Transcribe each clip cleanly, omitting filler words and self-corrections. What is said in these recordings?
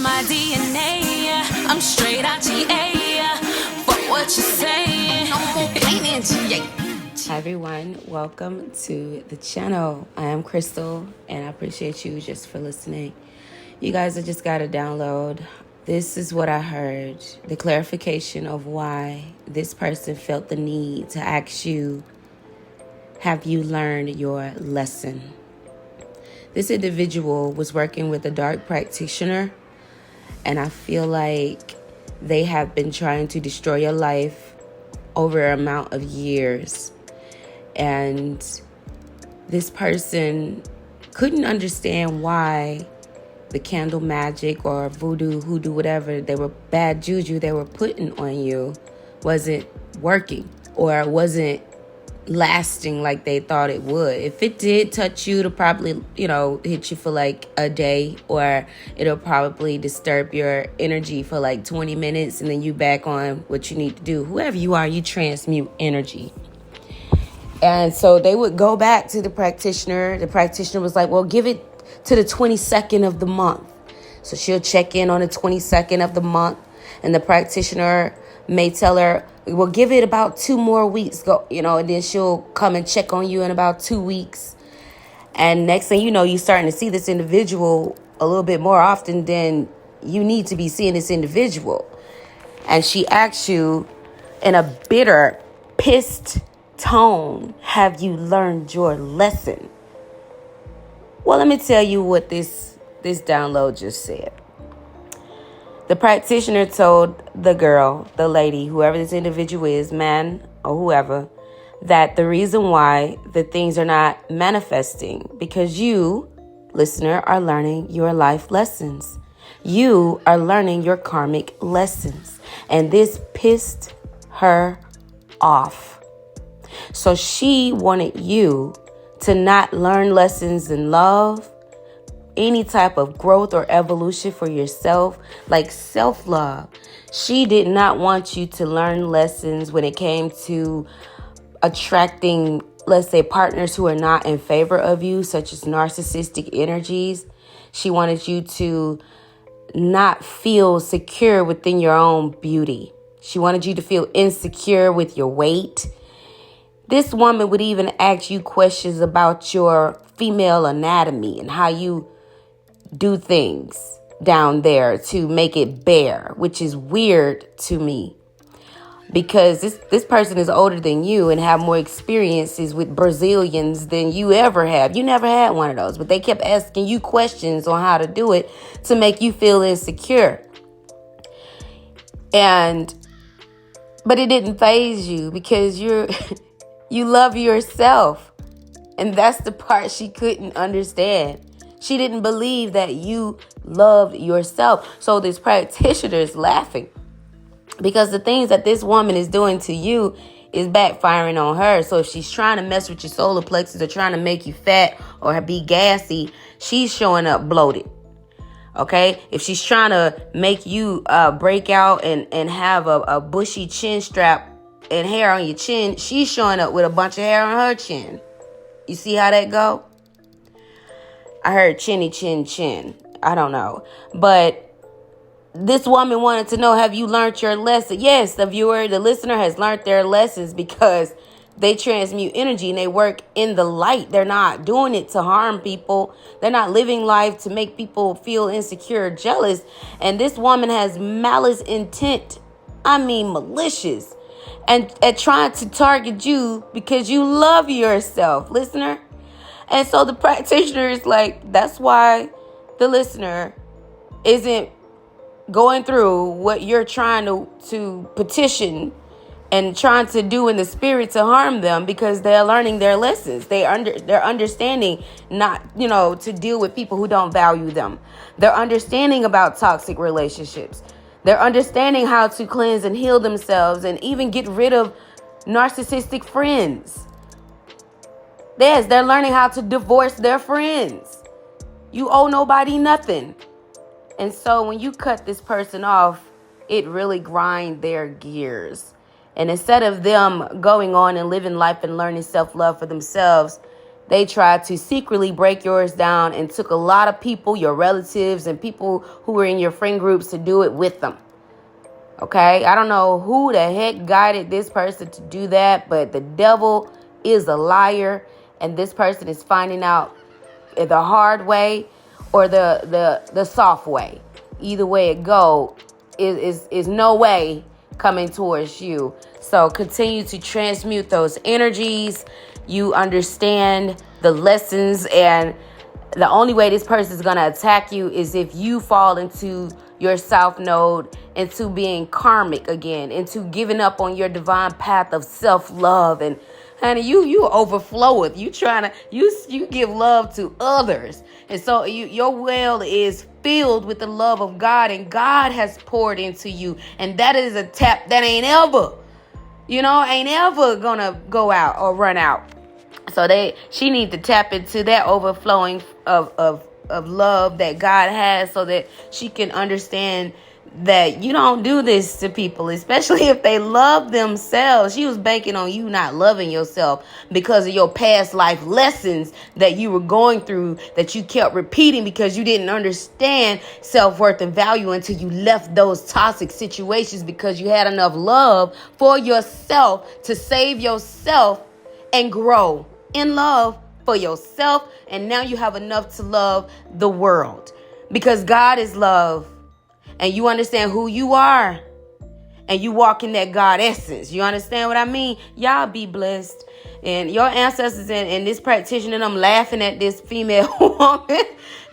my DNA. I'm straight out GA. Fuck what you say. No more playing GA. Hi everyone, welcome to the channel. I am Crystal and I appreciate you just for listening. You guys, I just got a download. This is what I heard. The clarification of why this person felt the need to ask you, have you learned your lesson? This individual was working with a dark practitioner, and I feel like they have been trying to destroy your life over an amount of years. And this person couldn't understand why the candle magic or voodoo, hoodoo, whatever, they were bad juju they were putting on you wasn't working or wasn't lasting like they thought it would. If it did touch you, it'll probably, hit you for like a day, or it'll probably disturb your energy for like 20 minutes and then you back on what you need to do. Whoever you are, you transmute energy. And so they would go back to the practitioner. The practitioner was like, well, give it to the 22nd of the month. So she'll check in on the 22nd of the month. And the practitioner may tell her, well, give it about 2 more weeks. And then she'll come and check on you in about 2 weeks. And next thing you know, you're starting to see this individual a little bit more often than you need to be seeing this individual. And she asks you in a bitter, pissed tone, have you learned your lesson? Well, let me tell you what this download just said. The practitioner told the girl, the lady, whoever this individual is, man or whoever, that the reason why the things are not manifesting because you, listener, are learning your life lessons. You are learning your karmic lessons. And this pissed her off. So she wanted you to not learn lessons in love, any type of growth or evolution for yourself, like self-love. She did not want you to learn lessons when it came to attracting, let's say, partners who are not in favor of you, such as narcissistic energies. She wanted you to not feel secure within your own beauty. She wanted you to feel insecure with your weight. This woman would even ask you questions about your female anatomy and how you do things down there to make it bare, which is weird to me because this person is older than you and have more experiences with Brazilians than you ever have. You never had one of those, but they kept asking you questions on how to do it to make you feel insecure. But it didn't faze you because you love yourself. And that's the part she couldn't understand. She didn't believe that you loved yourself. So this practitioner is laughing because the things that this woman is doing to you is backfiring on her. So if she's trying to mess with your solar plexus or trying to make you fat or be gassy, she's showing up bloated. Okay, if she's trying to make you break out and have a bushy chin strap and hair on your chin, she's showing up with a bunch of hair on her chin. You see how that go? I heard chinny chin chin. I don't know. But this woman wanted to know, have you learned your lesson? Yes, the viewer, the listener has learned their lessons because they transmute energy and they work in the light. They're not doing it to harm people. They're not living life to make people feel insecure or jealous. And this woman has malice intent. I mean, malicious. And trying to target you because you love yourself, listener. And so the practitioner is like, that's why the listener isn't going through what you're trying to petition and trying to do in the spirit to harm them, because they're learning their lessons. They're understanding not, to deal with people who don't value them. They're understanding about toxic relationships. They're understanding how to cleanse and heal themselves and even get rid of narcissistic friends. Yes, they're learning how to divorce their friends. You owe nobody nothing. And so when you cut this person off, it really grinds their gears. And instead of them going on and living life and learning self-love for themselves, They tried to secretly break yours down and took a lot of people, your relatives and people who were in your friend groups, to do it with them. Okay, I don't know who the heck guided this person to do that, but the devil is a liar, and this person is finding out the hard way or the soft way. Either way it go, is no way coming towards you. So continue to transmute those energies. You understand the lessons, and the only way this person is going to attack you is if you fall into your south node, into being karmic again, into giving up on your divine path of self-love. And honey, you overflow with you trying to you give love to others, and so your well is filled with the love of God, and God has poured into you, and that is a tap that ain't ever gonna go out or run out. So she needs to tap into that overflowing of love that God has, so that she can understand that you don't do this to people, especially if they love themselves. She was banking on you not loving yourself because of your past life lessons that you were going through, that you kept repeating because you didn't understand self-worth and value until you left those toxic situations, because you had enough love for yourself to save yourself and grow in love for yourself. And now you have enough to love the world, because God is love, and you understand who you are, and you walk in that God essence. You understand what I mean? Y'all be blessed. And your ancestors and this practitioner, and I'm laughing at this female woman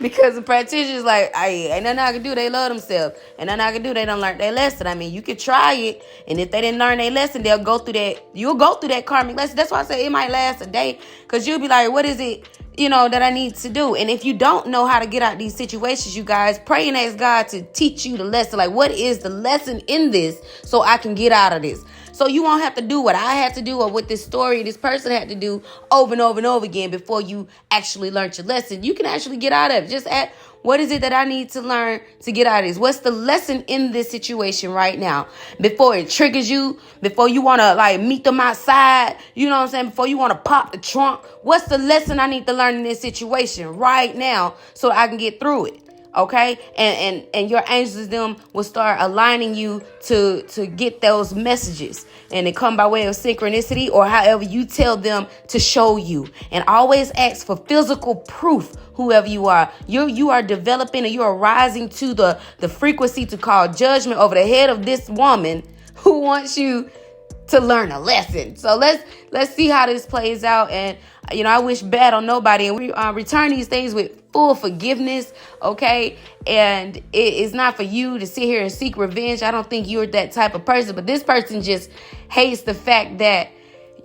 because the practitioner is like, ain't nothing I can do. They love themselves. And nothing I can do. They don't learn their lesson. I mean, you could try it. And if they didn't learn their lesson, they'll go through that. You'll go through that karmic lesson. That's why I say it might last a day, because you'll be like, what is it, that I need to do? And if you don't know how to get out of these situations, you guys, pray and ask God to teach you the lesson. Like, what is the lesson in this so I can get out of this? So you won't have to do what I had to do or what this person had to do over and over and over again before you actually learned your lesson. You can actually get out of it. Just ask, what is it that I need to learn to get out of this? What's the lesson in this situation right now? Before it triggers you, before you want to meet them outside, you know what I'm saying? Before you want to pop the trunk, what's the lesson I need to learn in this situation right now so I can get through it? Okay, and your angels, them will start aligning you to get those messages, and they come by way of synchronicity or however you tell them to show you. And always ask for physical proof. Whoever you are, you are developing, and you are rising to the frequency to call judgment over the head of this woman who wants you to learn a lesson. So let's see how this plays out. And I wish bad on nobody, and we return these things with full forgiveness. Okay, and it's not for you to sit here and seek revenge. I don't think you're that type of person, but this person just hates the fact that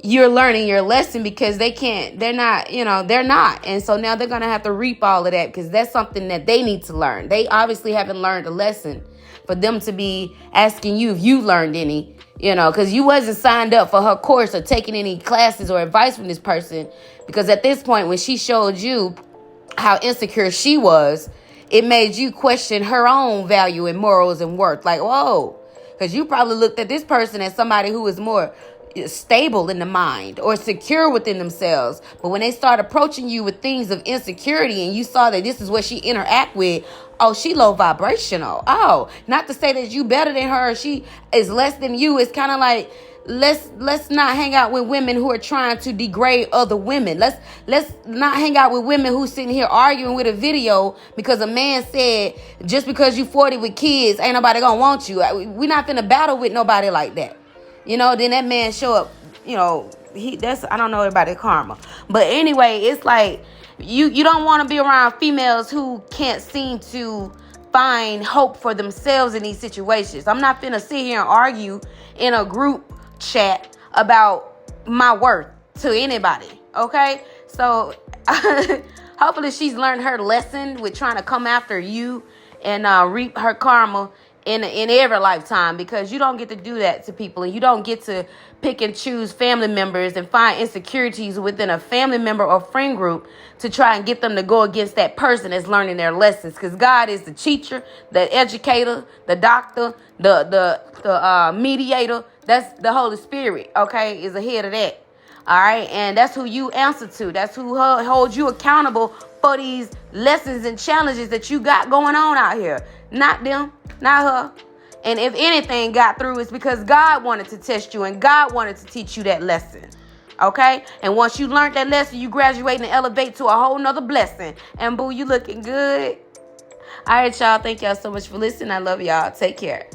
you're learning your lesson, because they're not, and so now they're gonna have to reap all of that, because that's something that they need to learn. They obviously haven't learned a lesson for them to be asking you if you learned any, because you wasn't signed up for her course or taking any classes or advice from this person. Because at this point, when she showed you how insecure she was, it made you question her own value and morals and worth. Like, whoa, because you probably looked at this person as somebody who is more stable in the mind or secure within themselves. But when they start approaching you with things of insecurity, and you saw that this is what she interact with, oh, she low vibrational. Oh, not to say that you better than her, she is less than you. It's kind of like, let's not hang out with women who are trying to degrade other women. Let's not hang out with women who sitting here arguing with a video because a man said, just because you 40 with kids, ain't nobody gonna want you. We're not finna battle with nobody like that. Then that man show up, I don't know about karma. But anyway, it's like you don't want to be around females who can't seem to find hope for themselves in these situations. I'm not finna sit here and argue in a group chat about my worth to anybody. Okay, so hopefully she's learned her lesson with trying to come after you and reap her karma in every lifetime, because you don't get to do that to people, and you don't get to pick and choose family members and find insecurities within a family member or friend group to try and get them to go against that person that's learning their lessons. Because God is the teacher, the educator, the doctor, the mediator. That's the Holy Spirit, okay, is ahead of that. All right. And that's who you answer to. That's who holds you accountable for these lessons and challenges that you got going on out here. Not them, not her. And if anything got through, it's because God wanted to test you and God wanted to teach you that lesson. Okay? And once you learned that lesson, you graduate and elevate to a whole nother blessing. And boo, you looking good. All right, y'all. Thank y'all so much for listening. I love y'all. Take care.